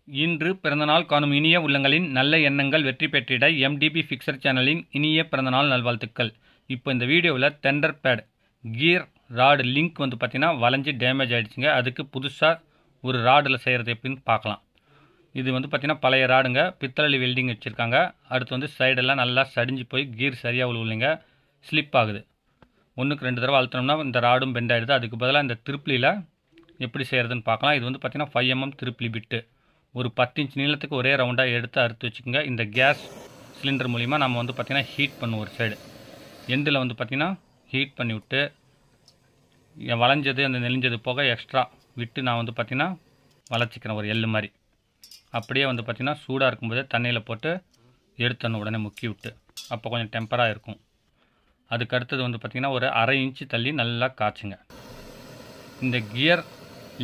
இன்று பிறந்தநாள் காணும் இனிய உள்ளங்களின் நல்ல எண்ணங்கள் வெற்றி பெற்றிட எம்டிபி ஃபிக்சர் சேனலின் இனிய பிறந்தநாள் நல்வாழ்த்துக்கள். இப்போ இந்த வீடியோவில் tender pad gear rod link பார்த்தீங்கன்னா வளைஞ்சி டேமேஜ் ஆகிடுச்சுங்க. அதுக்கு புதுசாக ஒரு ராடில் செய்கிறது எப்படின்னு பார்க்கலாம். இது பார்த்தீங்கன்னா பழைய ராடுங்க, பித்தளை வெல்டிங் வச்சுருக்காங்க. அடுத்து சைடெல்லாம் நல்லா சடிஞ்சு போய் கீர் சரியாக விழுவில்லைங்க, ஸ்லிப் ஆகுது. 1க்கு 2 தடவை அழுத்தணும்னா இந்த ராடும் பெண்ட் ஆகிடுது. அதுக்கு பதிலாக இந்த திருப்ளியில் எப்படி செய்கிறதுன்னு பார்க்கலாம். இது பார்த்தீங்கன்னா 5mm திருப்ளி பிட்டு ஒரு 10 இன்ச் நீளத்துக்கு ஒரே ரவுண்டாக எடுத்து அறுத்து வச்சுக்கோங்க. இந்த கேஸ் சிலிண்டர் மூலிமா நம்ம பார்த்தீங்கன்னா ஹீட் பண்ணும். ஒரு சைடு எண்டில் பார்த்தீங்கன்னா ஹீட் பண்ணி விட்டு வளைஞ்சது அந்த நெளிஞ்சது போக எக்ஸ்ட்ரா விட்டு நான் பார்த்தீங்கன்னா வளைச்சிக்கிறேன் ஒரு எள்ளு மாதிரி. அப்படியே பார்த்தீங்கன்னா சூடாக இருக்கும்போதே தண்ணியில் போட்டு எடுத்துடணும், உடனே முக்கி விட்டு. அப்போ கொஞ்சம் டெம்பராக இருக்கும். அதுக்கு அடுத்தது பார்த்திங்கன்னா ஒரு 1/2 இன்ச்சு தள்ளி நல்லா காய்ச்சுங்க. இந்த கியர்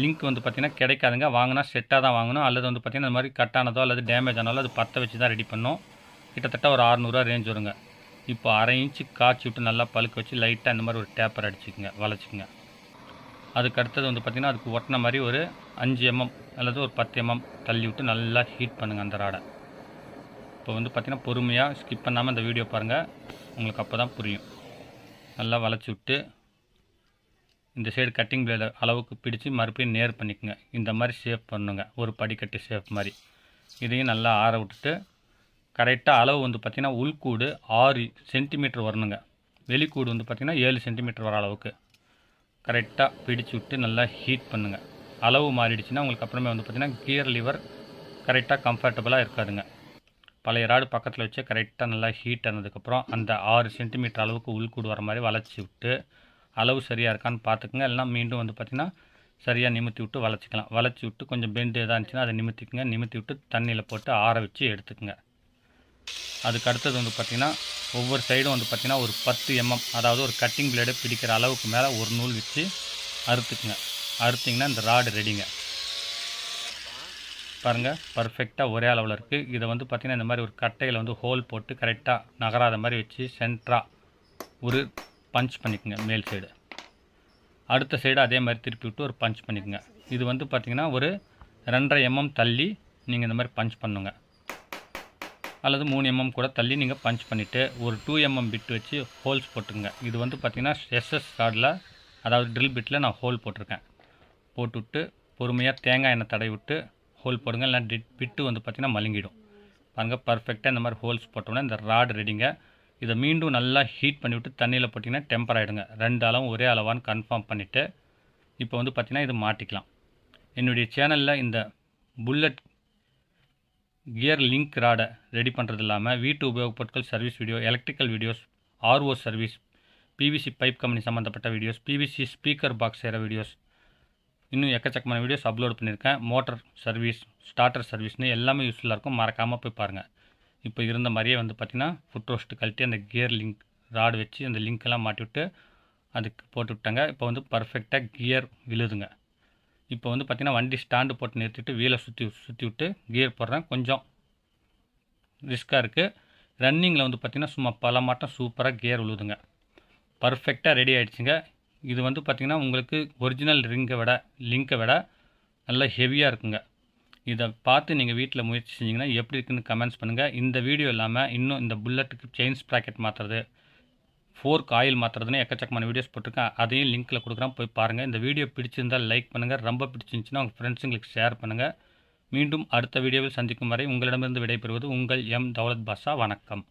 லிங்க் பார்த்திங்கன்னா கிடைக்காதுங்க, வாங்கினா செட்டாக தான் வாங்கணும். அல்லது பார்த்திங்கன்னா இந்த மாதிரி கட்டானதோ அல்லது டேமேஜ் ஆனாலும் அது பற்ற வச்சு தான் ரெடி பண்ணோம். கிட்டத்தட்ட ஒரு 600 ரூபா ரேஞ்ச் வருங்க. இப்போ 1/2 இன்ச்சு காய்ச்சி விட்டு நல்லா பழுக்க வச்சு லைட்டாக இந்த மாதிரி ஒரு டேப்பர் அடிச்சுக்குங்க, வளைச்சிக்குங்க. அதுக்கு அடுத்தது பார்த்திங்கன்னா அதுக்கு ஒட்டின மாதிரி ஒரு 5mm அல்லது ஒரு 10mm தள்ளி விட்டு நல்லா ஹீட் பண்ணுங்கள் அந்த ராடை. இப்போ பார்த்திங்கன்னா பொறுமையாக ஸ்கிப் பண்ணாமல் இந்த வீடியோ பாருங்கள், உங்களுக்கு அப்போ தான் புரியும். நல்லா வளைச்சி விட்டு இந்த சைடு கட்டிங் பிளேடு அளவுக்கு பிடிச்சி மறுபடியும் நேர் பண்ணிக்கோங்க. இந்த மாதிரி ஷேப் பண்ணுங்க, ஒரு படிக்கட்டு ஷேப் மாதிரி. இதையும் நல்லா ஆற விட்டுட்டு கரெக்டாக அளவு பார்த்திங்கன்னா உள்கூடு 6 சென்டிமீட்டர் வரணுங்க. வெளிக்கூடு பார்த்திங்கன்னா 7 சென்டிமீட்டர் வர அளவுக்கு கரெக்டாக பிடிச்சி விட்டு நல்லா ஹீட் பண்ணுங்கள். அளவு மாறிடுச்சுன்னா உங்களுக்கு அப்புறமே பார்த்திங்கன்னா கியர் லிவர் கரெக்டாக கம்ஃபர்டபுளாக இருக்காதுங்க. பழைய ராடு பக்கத்தில் வச்சு கரெக்டாக நல்லா ஹீட் ஆனதுக்கப்புறம் அந்த 6 சென்டிமீட்டர் அளவுக்கு உள்கூடு வர மாதிரி வளைச்சி விட்டு அளவு சரியாக இருக்கான்னு பார்த்துக்குங்க. எல்லாம் மீண்டும் பார்த்திங்கன்னா சரியாக நிமித்தி விட்டு வளைச்சிக்கலாம். வளைச்சி விட்டு கொஞ்சம் பெண்டு எதாக இருந்துச்சுன்னா அதை நிமித்திக்குங்க. நிமித்தி விட்டு தண்ணியில் போட்டு ஆற வச்சு எடுத்துக்குங்க. அதுக்கு அடுத்தது பார்த்திங்கன்னா ஒவ்வொரு சைடும் பார்த்திங்கன்னா ஒரு 10mm, அதாவது ஒரு கட்டிங் பிளேடு பிடிக்கிற அளவுக்கு மேலே ஒரு நூல் வச்சு அறுத்துக்குங்க. அறுத்திங்கன்னா இந்த ராடு ரெடிங்க. பாருங்கள், பர்ஃபெக்டாக ஒரே அளவில் இருக்குது. இதை பார்த்திங்கன்னா இந்த மாதிரி ஒரு கட்டையில் ஹோல் போட்டு கரெக்டாக நகராத மாதிரி வச்சு சென்டராக ஒரு பஞ்ச் பண்ணிக்கோங்க மேல் சைடு. அடுத்த சைடு அதே மாதிரி திருப்பி விட்டு ஒரு பஞ்ச் பண்ணிக்கோங்க. இது பார்த்திங்கன்னா ஒரு 2.5mm தள்ளி நீங்கள் இந்த மாதிரி பஞ்ச் பண்ணுங்க, அல்லது 3mm கூட தள்ளி நீங்கள் பஞ்ச் பண்ணிவிட்டு ஒரு 2mm பிட் வச்சு ஹோல்ஸ் போட்டுங்க. இது பார்த்திங்கன்னா எஸ்எஸ் ராடில், அதாவது ட்ரில் பிட்டில் நான் ஹோல் போட்டிருக்கேன். போட்டுவிட்டு பொறுமையாக தேங்காய் எண்ணெய் தடவி விட்டு ஹோல் போடுங்க. இல்லை பிட்டு பார்த்திங்கன்னா மழுங்கிடும். பாருங்கள், பர்ஃபெக்டாக இந்த மாதிரி ஹோல்ஸ் போட்டோம்னா இந்த ராடு ரெடிங்க. இதை மீண்டும் நல்லா ஹீட் பண்ணிவிட்டு தண்ணியில் போட்டிங்கன்னா டெம்பர் ஆகிடுங்க. 2 அளவும் ஒரே அளவான்னு கன்ஃபார்ம் பண்ணிவிட்டு இப்போ பார்த்திங்கன்னா இது மாட்டிக்கலாம். என்னுடைய சேனலில் இந்த புல்லட் கியர் லிங்க் ராடை ரெடி பண்ணுறது இல்லாமல் வீட்டு உபயோகப் பொருட்கள் service video, electrical videos, RO service, PVC pipe company சம்மந்தப்பட்ட வீடியோஸ், பிவிசி ஸ்பீக்கர் பாக்ஸ் செய்கிற வீடியோஸ், இன்னும் எக்கச்சக்கமான வீடியோஸ் அப்லோட் பண்ணியிருக்கேன். மோட்டர் சர்வீஸ், ஸ்டார்டர் சர்வீஸ்னு எல்லாமே யூஸ்ஃபுல்லாக இருக்கும். மறக்காமல் போய் பாருங்கள். இப்போ இருந்த மாதிரியே பார்த்திங்கன்னா ஃபுட் ரோஸ்ட்டு கழட்டி அந்த கியர் லிங்க் ராடு வச்சு அந்த லிங்க்கெல்லாம் மாட்டி விட்டு அதுக்கு போட்டு விட்டாங்க. இப்போ பர்ஃபெக்டாக கியர் விழுதுங்க. இப்போ பார்த்திங்கன்னா வண்டி ஸ்டாண்டு போட்டு நிறுத்திட்டு வீலை சுற்றி விட்டு கியர் போடுறேன். கொஞ்சம் ரிஸ்க்காக இருக்குது. ரன்னிங்கில் பார்த்திங்கன்னா சும்மா பல மாட்டம் சூப்பராக கியர் விழுதுங்க. பர்ஃபெக்டாக ரெடி ஆகிடுச்சுங்க. இது பார்த்திங்கன்னா உங்களுக்கு ஒரிஜினல் லிங்கை விட நல்லா ஹெவியாக இருக்குங்க. இதை பார்த்து நீங்கள் வீட்டில் முயற்சி செஞ்சிங்கன்னா எப்படி இருக்குன்னு கமெண்ட்ஸ் பண்ணுங்கள். இந்த வீடியோ இல்லாமல் இன்னும் இந்த புல்லட்டுக்கு செயின் ஸ்ப்ராக்கெட் மாற்றுறது, ஃபோர்க் ஆயில் மாற்றுறதுன்னு எக்கச்சக்கமான வீடியோஸ் போட்டிருக்கேன். அதையும் லிங்க்கில் கொடுக்குறேன், போய் பாருங்கள். இந்த வீடியோ பிடிச்சிருந்தால் லைக் பண்ணுங்கள். ரொம்ப பிடிச்சிருந்துச்சின்னா உங்கள் ஃப்ரெண்ட்ஸுங்களுக்கு ஷேர் பண்ணுங்கள். மீண்டும் அடுத்த வீடியோவில் சந்திக்கும் வரை உங்களிடமிருந்து விடைபெறுவது உங்கள் எம் தௌலத் பாஷா. வணக்கம்.